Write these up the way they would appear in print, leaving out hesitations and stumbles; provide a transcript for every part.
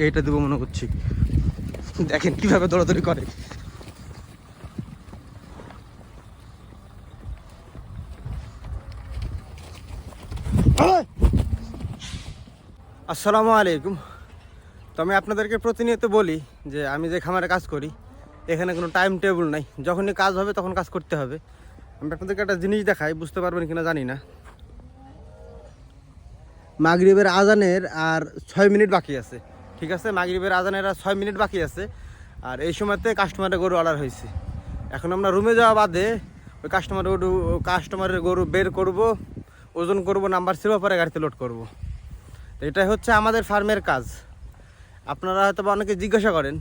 এইটা দেবো মনে করছি। দেখেন কিভাবে দৌড়াদৌড়ি করে। আসসালামু আলাইকুম। তো আমি আপনাদেরকে প্রতিনিয়ত বলি যে আমি যে খামারে কাজ করি এখানে কোনো টাইম টেবিল নাই, যখনই কাজ হবে তখন কাজ করতে হবে। আমি আপনাদেরকে একটা জিনিস দেখাই, বুঝতে পারবেন কিনা জানি না। মাগরিবের আজানের আর 6 মিনিট বাকি আছে, ঠিক আছে? মাগরিবের আজানের আর 6 মিনিট বাকি আছে, আর এই সময়তে কাস্টমারের গরু অর্ডার হয়েছে। এখন আমরা রুমে যাওয়া বাদে ওই কাস্টমারের গরু বের করব, ওজন করব, নাম্বার ছিল পরে গাড়িতে লোড করব। এটাই হচ্ছে আমাদের ফার্মের কাজ। আপনারা হয়তো বা অনেকে জিজ্ঞাসা করেন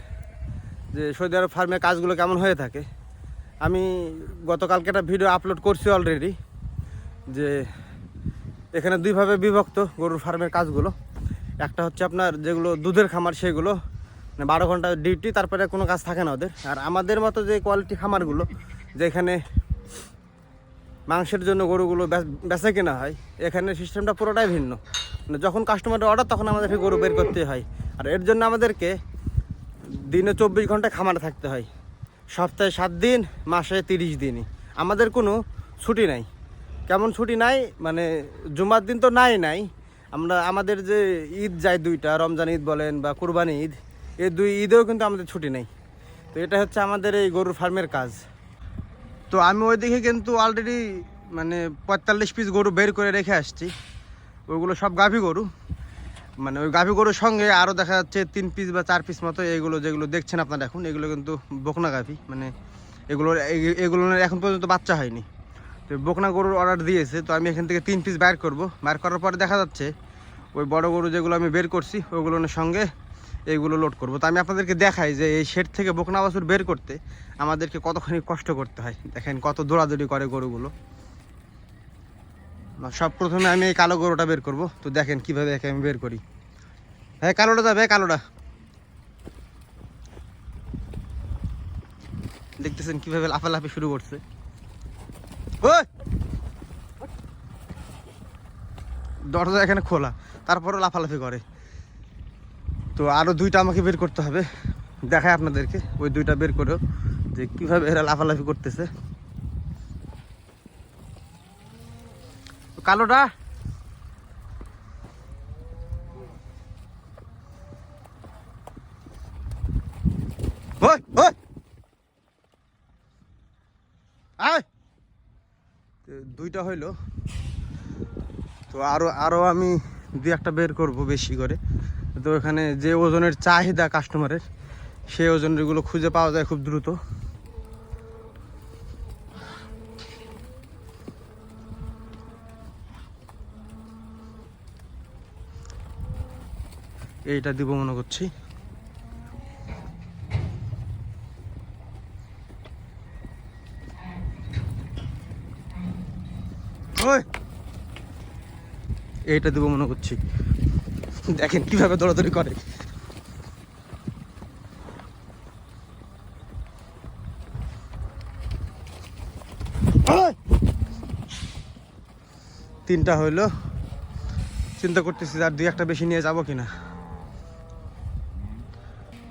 যে সৌদি আরব ফার্মের কাজগুলো কেমন হয়ে থাকে। আমি গতকালকে একটা ভিডিও আপলোড করছি অলরেডি, যে এখানে দুইভাবে বিভক্ত গরুর ফার্মের কাজগুলো। একটা হচ্ছে আপনার যেগুলো দুধের খামার, সেগুলো 12 ঘন্টা ডিউটি, তারপরে কোনো কাজ থাকে না ওদের। আর আমাদের মতো যে কোয়ালিটি খামারগুলো, যেখানে মাংসের জন্য গরুগুলো বেচা কেনা হয়, এখানে সিস্টেমটা পুরোটাই ভিন্ন। মানে যখন কাস্টমারের অর্ডার তখন আমাদেরকে গরু বের করতে হয়, আর এর জন্য আমাদেরকে দিনে 24 ঘন্টা খামারে থাকতে হয়। সপ্তাহে 7 দিন, মাসে 30 দিনই আমাদের কোনো ছুটি নাই। কেমন ছুটি নাই মানে জুমার দিন তো নাই। আমাদের যে ঈদ যায় দুইটা, রমজান ঈদ বলেন বা কুরবানি ঈদ, এই দুই ঈদেও কিন্তু আমাদের ছুটি নেই। তো এটা হচ্ছে আমাদের এই গরুর ফার্মের কাজ। তো আমি ওইদিকে কিন্তু অলরেডি মানে 45 পিস গরু বের করে রেখে আসছি। ওইগুলো সব গাভী গরু, মানে ওই গাভী গরুর সঙ্গে আরও দেখা যাচ্ছে 3 পিস বা 4 পিস মতো এইগুলো যেগুলো দেখছেন আপনারা এখন, এগুলো কিন্তু বকনা গাভী। মানে এগুলোর এখন পর্যন্ত বাচ্চা হয়নি। তো বকনা গরুর অর্ডার দিয়েছে, তো আমি এখান থেকে 3 পিস বাইর করব। বাইর করার পরে দেখা যাচ্ছে ওই বড় গরু যেগুলো আমি বের করছি ওইগুলোর সঙ্গে এইগুলো লোড করব। তো আমি আপনাদেরকে দেখাই যে এই শেড থেকে বকনা বাছুর বের করতে আমাদেরকে কতখানি কষ্ট করতে হয়। দেখেন কত দৌড়াদৌড়ি করে গরুগুলো। সব প্রথমে আমি এই কালো গরুটা বের করব। তো দেখেন কীভাবে একে আমি বের করি। হ্যাঁ, কালোটা যাবে, কালোটা দেখতেছেন কীভাবে লাফালাফি শুরু করছে। দরজা এখানে খোলা, তারপরও লাফালাফি করে। তো আরও 2টা আমাকে বের করতে হবে, দেখায় আপনাদেরকে ওই 2টা বের করেও যে কীভাবে এরা লাফালাফি করতেছে। কালোটা আয়, 2টা হইলো। তো আরও আমি 2-1টা বের করব বেশি করে। তো এখানে যে ওজনের চাহিদা কাস্টমারের, সেই ওজনেরগুলো খুঁজে পাওয়া যায় খুব দ্রুত। এইটা দিব মনে করছি। এইটা দিব মনে করছি। দেখেন কিভাবে দৌড়াদৌড়ি করে। তিনটা হইলো, চিন্তা করতেছি আর 2-1টা বেশি নিয়ে যাব কিনা।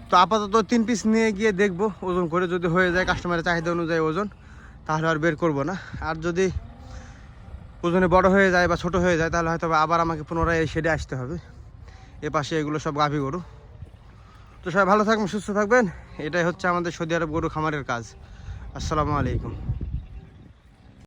তো আপাতত 3 পিস নিয়ে গিয়ে দেখবো ওজন করে, যদি হয়ে যায় কাস্টমারের চাহিদা অনুযায়ী ওজন, তাহলে আর বের করব না। আর যদি ওজনে বড় হয়ে যায় বা ছোট হয়ে যায়, তাহলে হয়তো আবার আমাকে পুনরায় এই শেডে আসতে হবে। এ পাশে এগুলো সব গাভী গরু। তো সবাই ভালো থাকবেন, সুস্থ থাকবেন। এটাই হচ্ছে আমাদের সৌদি আরব গরু খামারের কাজ। আসসালামু আলাইকুম।